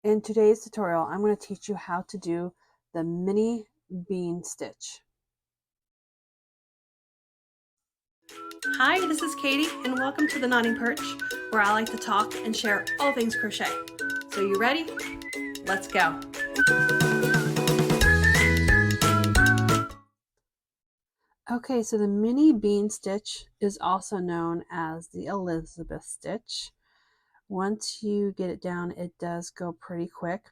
In today's tutorial, I'm going to teach you how to do the mini bean stitch. Hi, this is Katie and welcome to the Nodding Perch, where I like to talk and share all things crochet. So you ready? Let's go. Okay, so the mini bean stitch is also known as the Elizabeth stitch. Once you get it down, it does go pretty quick.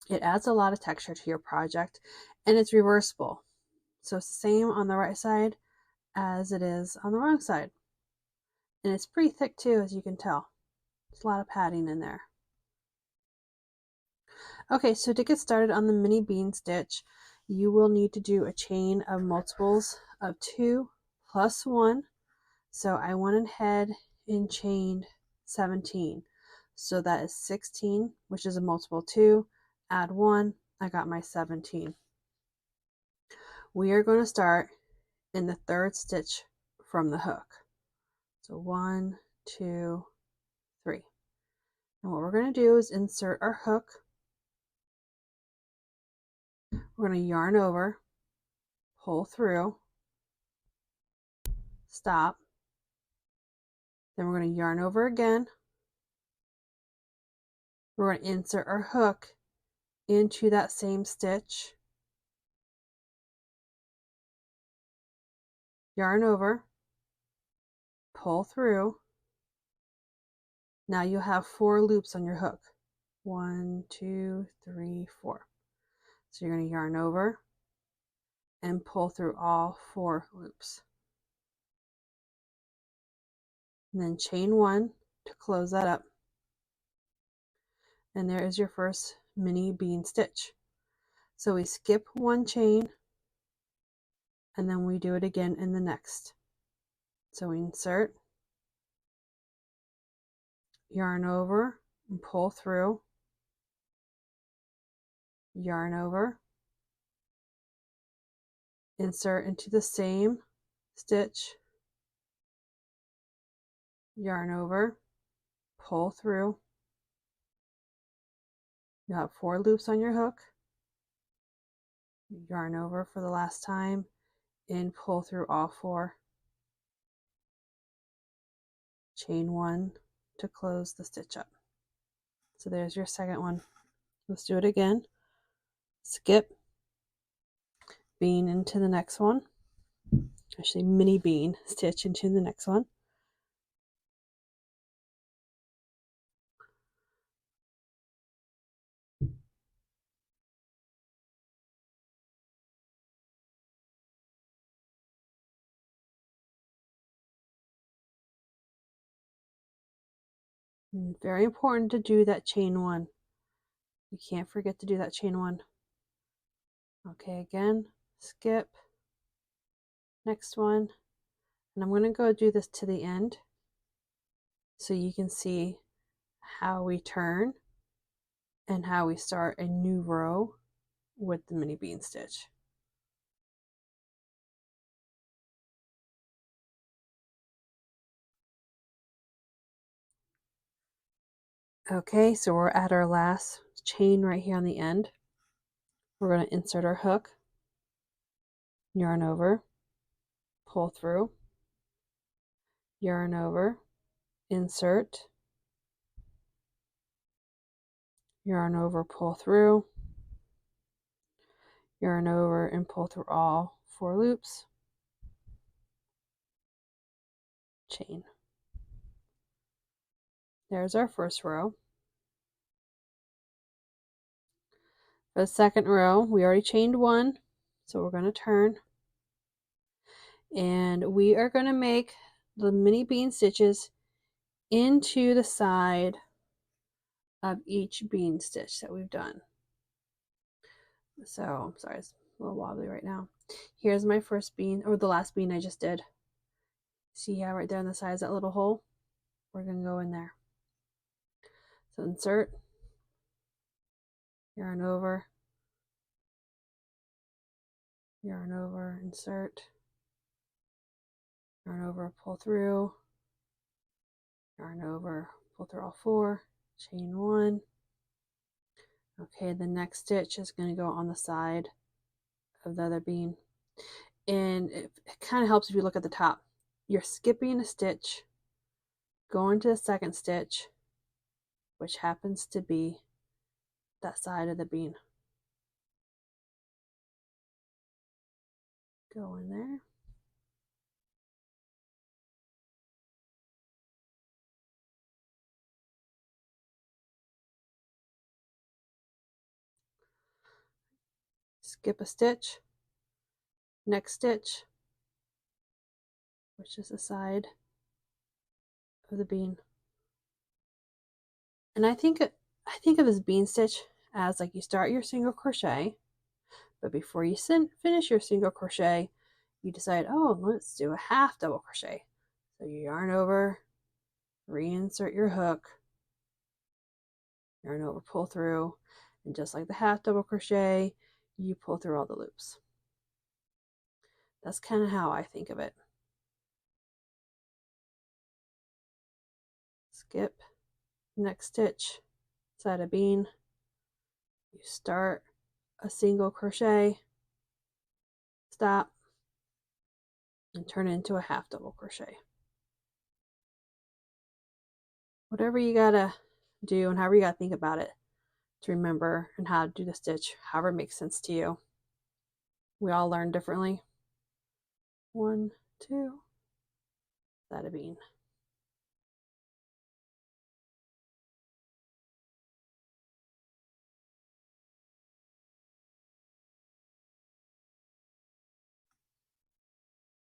It adds a lot of texture to your project and it's reversible. So it's the same on the right side as it is on the wrong side. And it's pretty thick too, as you can tell. There's a lot of padding in there. Okay, so to get started on the mini bean stitch, you will need to do a chain of multiples of 2 plus 1. So I went ahead and chained 17. So that is 16, which is a multiple 2. Add 1, I got my 17. We are going to start in the third stitch from the hook. So 1, 2, 3. And what we're going to do is insert our hook. We're going to yarn over, pull through, stop. Then we're going to yarn over again. We're going to insert our hook into that same stitch, yarn over, pull through. Now you'll have 4 loops on your hook. 1, 2, 3, 4. So you're going to yarn over and pull through all 4 loops. And then chain 1 to close that up. And there is your first mini bean stitch. So we skip 1 chain and then we do it again in the next. So we insert, yarn over and pull through, yarn over, insert into the same stitch, yarn over, pull through. You have 4 loops on your hook, yarn over for the last time and pull through all 4, chain 1 to close the stitch up. So there's your second one. Let's do it again. Skip, bean into the next one, actually mini bean stitch into the next one, and very important to do that chain 1. You can't forget to do that chain 1. Okay, again, skip, next one, and I'm going to go do this to the end so you can see how we turn and how we start a new row with the mini bean stitch. Okay, so we're at our last chain right here on the end. We're going to insert our hook, yarn over, pull through, yarn over, insert, yarn over, pull through, yarn over and pull through all 4 loops, chain. There's our first row. For the second row, we already chained 1, so we're going to turn. And we are going to make the mini bean stitches into the side of each bean stitch that we've done. So, I'm sorry, it's a little wobbly right now. Here's my first bean, or the last bean I just did. See how right there on the side is that little hole? We're going to go in there. So insert, yarn over, insert, yarn over, pull through, yarn over, pull through all 4, chain 1, Okay, the next stitch is going to go on the side of the other bean. And it kind of helps if you look at the top. You're skipping a stitch, going to the second stitch, which happens to be that side of the bean. Go in there. Skip a stitch, next stitch, which is the side of the bean. And I think of this bean stitch as like you start your single crochet, but before you finish your single crochet, you decide, oh, let's do a half double crochet. So you yarn over, reinsert your hook, yarn over, pull through, and just like the half double crochet, you pull through all the loops. That's kind of how I think of it. Skip, next stitch, side of bean, you start a single crochet, stop, and turn it into a half double crochet. Whatever you gotta do and however you gotta think about it to remember and how to do the stitch, however it makes sense to you. We all learn differently. 1, 2, side of bean.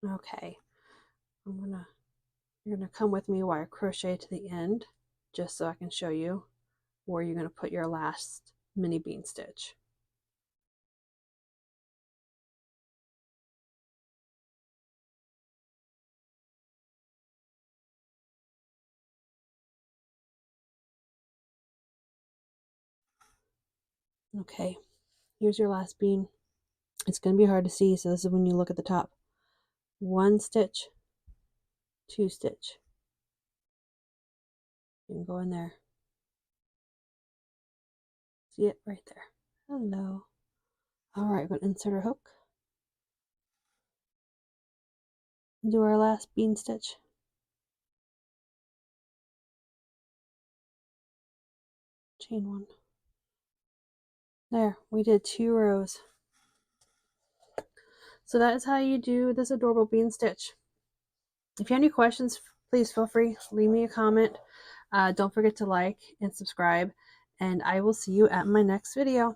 Okay, you're gonna come with me while I crochet to the end, just so I can show you where you're gonna put your last mini bean stitch. Okay, here's your last bean. It's gonna be hard to see, so this is when you look at the top. 1 stitch, 2 stitch. You can go in there. See it right there. Hello. All right, we're gonna insert our hook. Do our last bean stitch. Chain 1. There, we did 2 rows. So that is how you do this adorable bean stitch. If you have any questions, please feel free, leave me a comment. Don't forget to like and subscribe, and I will see you at my next video.